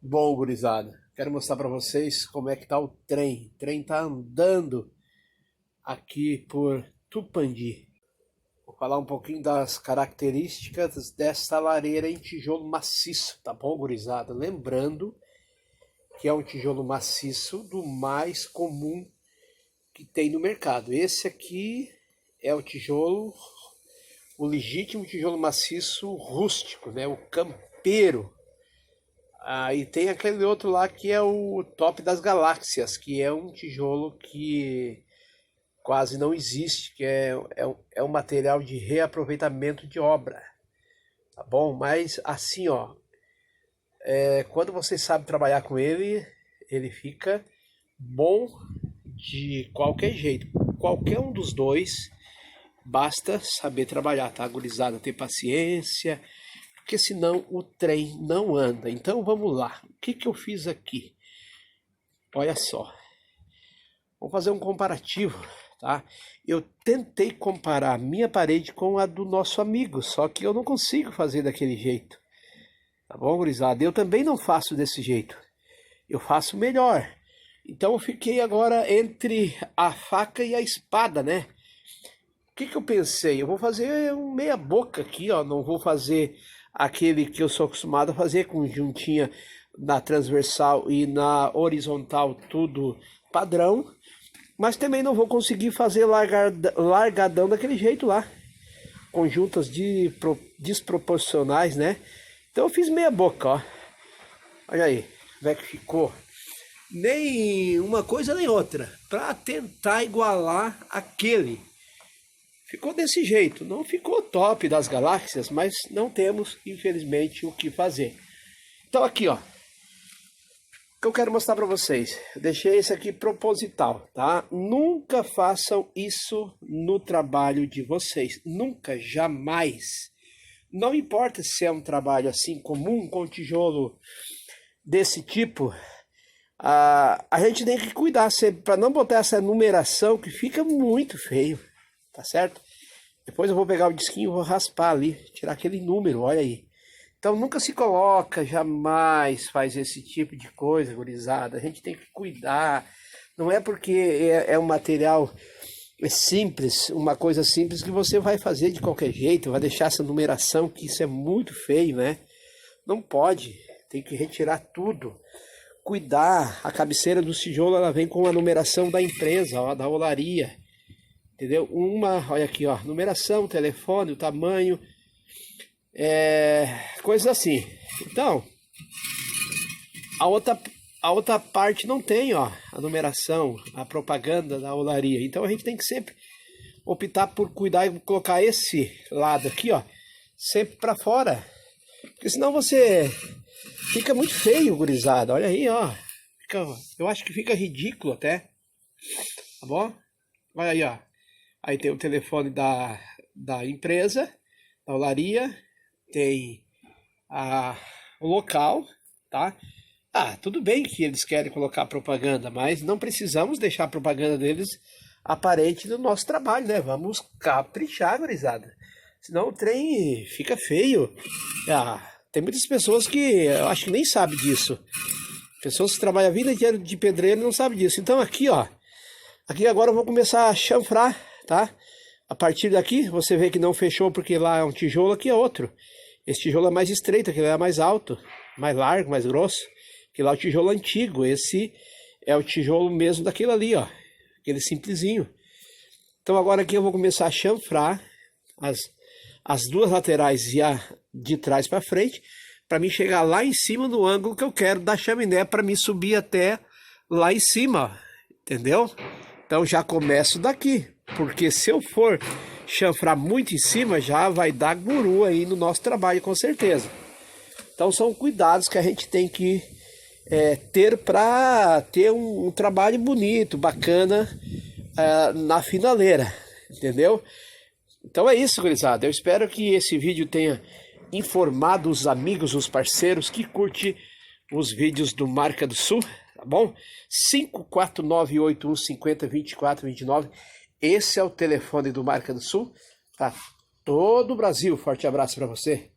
Bom, gurizada, quero mostrar para vocês como é que tá o trem. O trem tá andando aqui por Tupandi. Vou falar um pouquinho das características dessa lareira em tijolo maciço, tá bom, gurizada? Lembrando que é um tijolo maciço do mais comum que tem no mercado. Esse aqui é o legítimo tijolo maciço rústico, né? O campeiro. E tem aquele outro lá que é o top das galáxias, que é um tijolo que quase não existe, que é um material de reaproveitamento de obra, tá bom? Mas assim, ó, quando você sabe trabalhar com ele, ele fica bom de qualquer jeito. Qualquer um dos dois, basta saber trabalhar, tá, gurizada? Ter paciência, porque senão o trem não anda. Então vamos lá. O que eu fiz aqui? Olha só. Vamos fazer um comparativo, tá? Eu tentei comparar a minha parede com a do nosso amigo, só que eu não consigo fazer daquele jeito. Tá bom, gurizada? Eu também não faço desse jeito. Eu faço melhor. Então eu fiquei agora entre a faca e a espada, né? O que eu pensei? Eu vou fazer um meia boca aqui, ó. Não vou fazer aquele que eu sou acostumado a fazer com juntinha na transversal e na horizontal, tudo padrão. Mas também não vou conseguir fazer largadão daquele jeito lá. Conjuntas desproporcionais, né? Então eu fiz meia boca, ó. Olha aí, como é que ficou. Nem uma coisa nem outra. Para tentar igualar aquele. Ficou desse jeito, não ficou top das galáxias, mas não temos, infelizmente, o que fazer. Então aqui, ó, o que eu quero mostrar para vocês. Eu deixei esse aqui proposital, tá? Nunca façam isso no trabalho de vocês, nunca, jamais. Não importa se é um trabalho assim comum, com tijolo desse tipo, a gente tem que cuidar sempre para não botar essa numeração que fica muito feio. Tá certo? Depois eu vou pegar o disquinho e vou raspar ali, tirar aquele número, olha aí. Então nunca se coloca, jamais faz esse tipo de coisa, gurizada. A gente tem que cuidar. Não é porque é um material simples, uma coisa simples, que você vai fazer de qualquer jeito, vai deixar essa numeração, que isso é muito feio, né? Não pode, tem que retirar tudo. Cuidar, a cabeceira do tijolo, ela vem com a numeração da empresa, ó, da olaria. Entendeu? Olha aqui, ó, numeração, telefone, o tamanho, coisas assim. Então, a outra parte não tem, ó, a numeração, a propaganda da olaria. Então a gente tem que sempre optar por cuidar e colocar esse lado aqui, ó, sempre para fora. Porque senão você fica muito feio, gurizada. Olha aí, ó. Eu acho que fica ridículo até. Tá bom? Olha aí, ó. Aí tem o telefone da empresa, da olaria, tem o local, tá? Tudo bem que eles querem colocar propaganda, mas não precisamos deixar a propaganda deles aparente no nosso trabalho, né? Vamos caprichar, gurizada. Senão o trem fica feio. Tem muitas pessoas que eu acho que nem sabem disso. Pessoas que trabalham a vida inteira de pedreiro não sabem disso. Então aqui, ó. Aqui agora eu vou começar a chanfrar, tá? A partir daqui, você vê que não fechou porque lá é um tijolo, aqui é outro. Esse tijolo é mais estreito, aquele é mais alto, mais largo, mais grosso. Que lá é o tijolo antigo, esse é o tijolo mesmo daquele ali, ó. Aquele simplesinho. Então agora aqui eu vou começar a chanfrar as duas laterais e a de trás para frente, para mim chegar lá em cima no ângulo que eu quero da chaminé, para mim subir até lá em cima, entendeu? Então já começo daqui, porque se eu for chanfrar muito em cima, já vai dar guru aí no nosso trabalho, com certeza. Então são cuidados que a gente tem que ter para ter um trabalho bonito, bacana na finaleira, entendeu? Então é isso, gurizada. Eu espero que esse vídeo tenha informado os amigos, os parceiros que curtem os vídeos do Marca do Sul. Tá bom? 54981502429. Esse é o telefone do Marca do Sul. Tá? Todo o Brasil. Forte abraço para você.